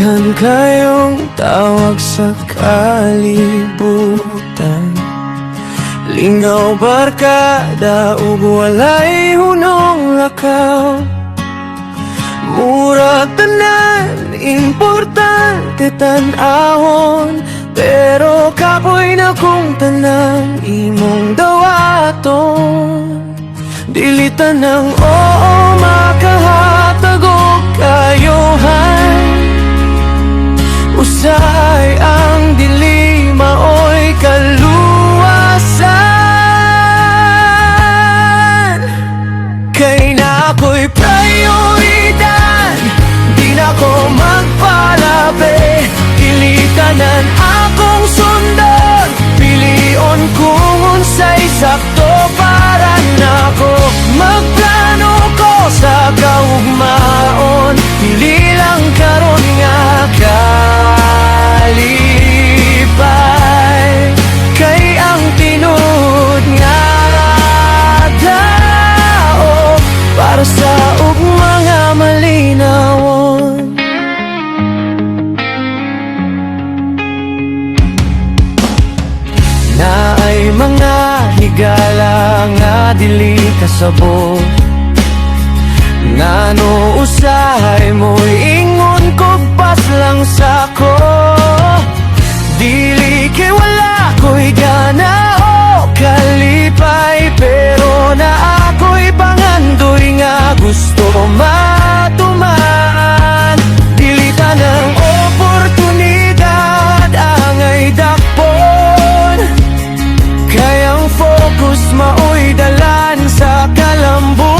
Daghan kayong tawag sa kalibutan, lingaw barkada ug walay hunong lakaw. Murag tanan, importante tan-ahon, pero kapoy na kung tanan imong dawaton. Dili tanang oo makahatag og kayohan, usay ang dili maoy kaluwasan. Kay na ako'y prioridad, di na ko magpalabi. Kilitanan akong sundon, pilion kung unsay sakto para nako. Magplano ko sa kaugmaon, pili lang karon nga kalipay. Kay ang tinud nga tao para sa ugma nga malinawon. Na ay mga higala nga dili kasabot, ngano usahay mo'y ingon kog pas lang sako. Dili kay wala ko'y gana o kalipay, pero na ako'y pangandoy nga gusto matuman. Dili tanang oportunidad angay dakpon, kayang focus maoy dalan sa kalambuan.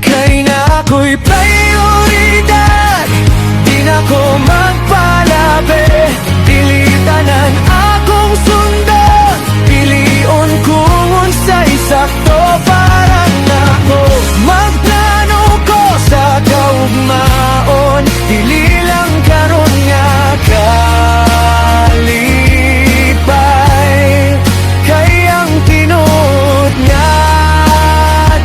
Kay na ako'y prioridad, di na ko magpalabi. Dilitanan akong sundon, pilion kung unsay sakto para nako. Magplano ko sa kaugmaon, dili lang karon nga kalipay. Kay ang tinud nga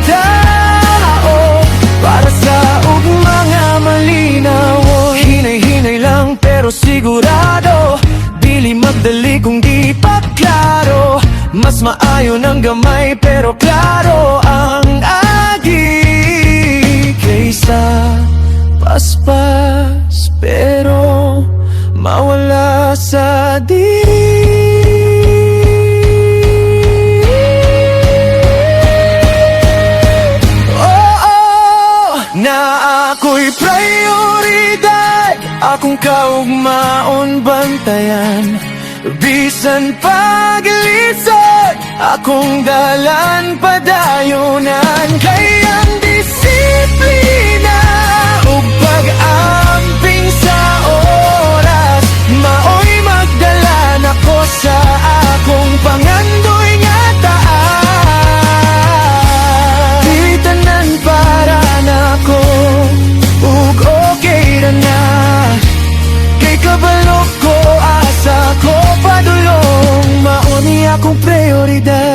tao para sa ugma nga malinawon. Hinay-hinay lang pero sigurado, dili magdali kung di pa klaro. Mas maayo ng gamay pero klaro ang agi, kaysa paspas pero mawala sa di. Na ako'y prioridad, akong kaugmaon bantayan. Bisan paglisod, akong dalan padayonan. Kay ang disiplina ug pag-amping sa oras, maoy magdala nako sa akong pangandoy nga taas. Dili tanan para nako ug okay ra na, kay kabalo ko asa ko padulong, mao ni akong prioridad.